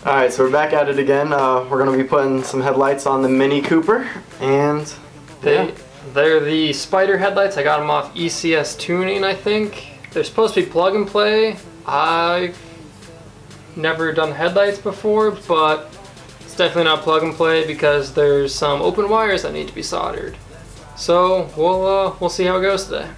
Alright, so we're back at it again. We're going to be putting some headlights on the Mini Cooper, and they're the Spyder headlights. I got them off ECS Tuning, I think. They're supposed to be plug and play. I've never done headlights before, but it's definitely not plug and play because there's some open wires that need to be soldered. So we'll see how it goes today.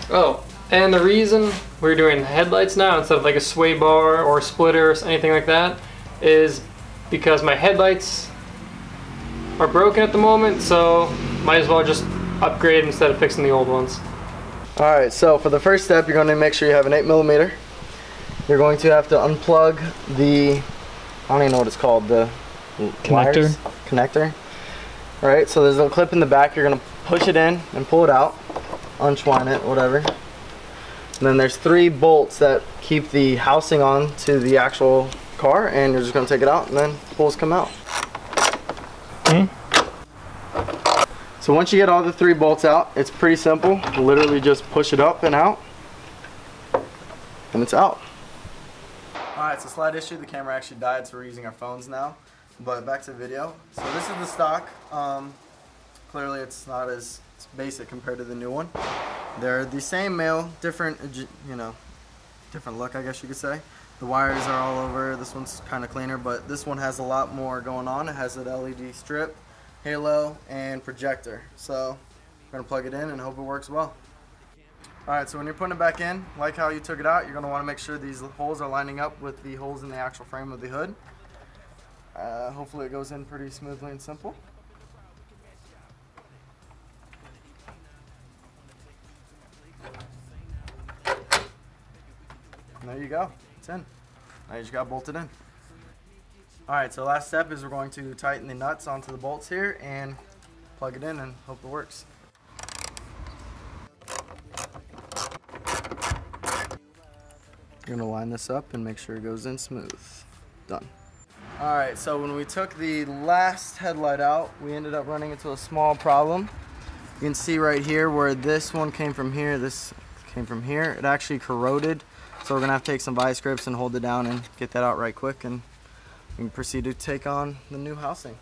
Oh, and the reason we're doing headlights now instead of like a sway bar or a splitter or anything like that is because my headlights are broken at the moment, so might as well just upgrade instead of fixing the old ones. Alright, so for the first step, you're going to make sure you have an 8mm. You're going to have to unplug the, I don't even know what it's called, the connector. Alright, so there's a clip in the back. You're going to push it in and pull it out, untwine it, whatever. And then there's 3 bolts that keep the housing on to the actual car, and you're just going to take it out and then the bolts come out. So once you get all the 3 bolts out, it's pretty simple. Literally just push it up and out, and it's out. Alright, it's a slight issue. The camera actually died, so we're using our phones now. But back to the video. So this is the stock. Clearly it's not as basic compared to the new one. They're the same male, different, you know, different look, I guess you could say. The wires are all over. This one's kind of cleaner, but this one has a lot more going on. It has an LED strip, halo, and projector. So we're gonna plug it in and hope it works well. Alright, so when you're putting it back in, like how you took it out, you're gonna want to make sure these holes are lining up with the holes in the actual frame of the hood. Hopefully it goes in pretty smoothly and simple. And there you go, it's in. Now you just got bolted in. Alright, so last step is we're going to tighten the nuts onto the bolts here and plug it in and hope it works. You're going to line this up and make sure it goes in smooth. Done. Alright, so when we took the last headlight out, we ended up running into a small problem. You can see right here where this one came from here, this came from here. It actually corroded. So we're going to have to take some vice grips and hold it down and get that out right quick, and we can proceed to take on the new housing.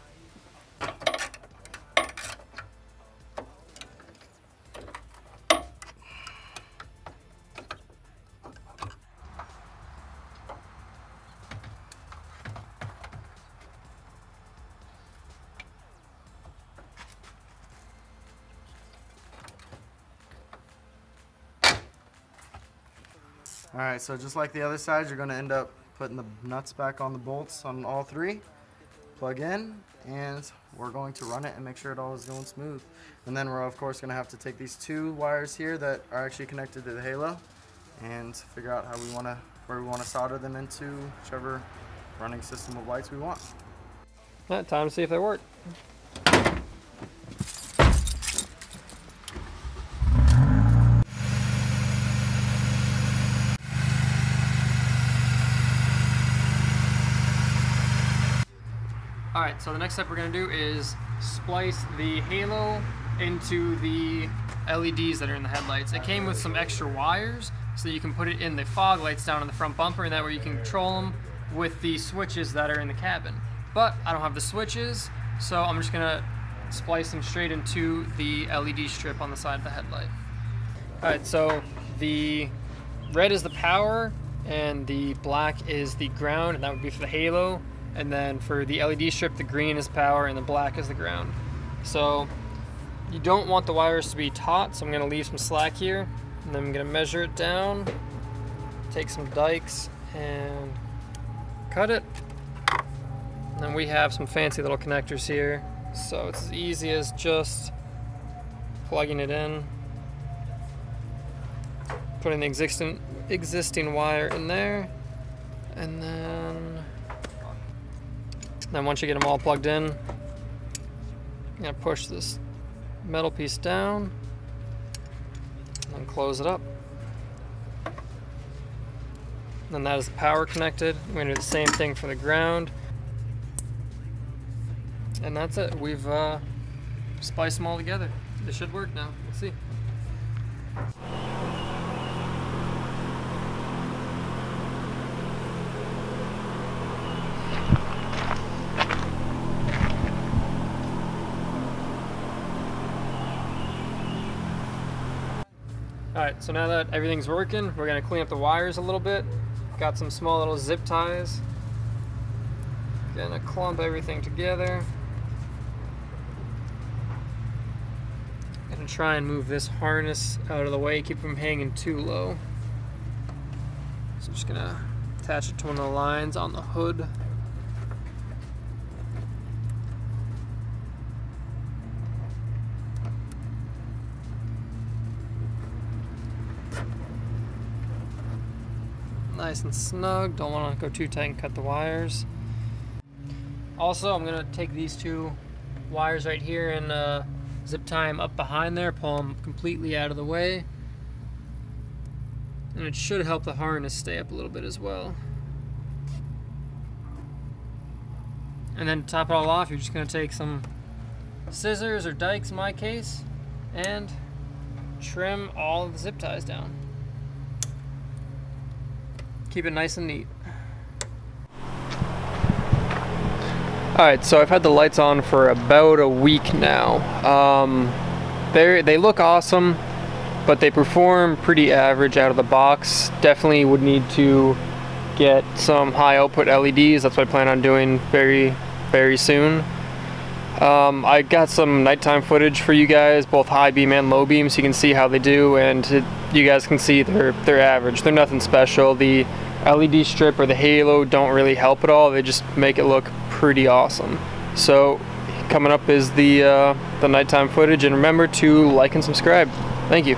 Alright, so just like the other side, you're going to end up putting the nuts back on the bolts on all 3. Plug in, and we're going to run it and make sure it all is going smooth. And then we're of course going to have to take these 2 wires here that are actually connected to the halo and figure out how we want to, where we want to solder them into whichever running system of lights we want. Yeah, time to see if they work. Alright, so the next step we're going to do is splice the halo into the LEDs that are in the headlights. It came with some extra wires so you can put it in the fog lights down on the front bumper, and that way you can control them with the switches that are in the cabin. But I don't have the switches, so I'm just going to splice them straight into the LED strip on the side of the headlight. Alright, so the red is the power and the black is the ground, and that would be for the halo. And then for the LED strip, the green is power and the black is the ground. So you don't want the wires to be taut, so I'm going to leave some slack here. And then I'm going to measure it down, take some dikes and cut it. And then we have some fancy little connectors here. So it's as easy as just plugging it in, putting the existing wire in there, and then once you get them all plugged in, you're going to push this metal piece down and then close it up. And then that is the power connected. We're going to do the same thing for the ground. And that's it. We've spliced them all together. This should work now. We'll see. Alright, so now that everything's working, we're going to clean up the wires a little bit. Got some small little zip ties. Gonna clump everything together. Gonna try and move this harness out of the way, keep from hanging too low. So I'm just gonna attach it to one of the lines on the hood. Nice and snug, don't want to go too tight and cut the wires. Also, I'm gonna take these two wires right here and zip tie them up behind there, pull them completely out of the way. And it should help the harness stay up a little bit as well. And then to top it all off, you're just gonna take some scissors or dikes in my case and trim all of the zip ties down. Keep it nice and neat. Alright, so I've had the lights on for about a week now. They look awesome, but they perform pretty average out of the box. Definitely would need to get some high output LEDs. That's what I plan on doing very, very soon. I got some nighttime footage for you guys, both high beam and low beam, so you can see how they do, and you guys can see they're average. They're nothing special. The LED strip or the halo don't really help at all. They just make it look pretty awesome. So coming up is the nighttime footage, and remember to like and subscribe. Thank you.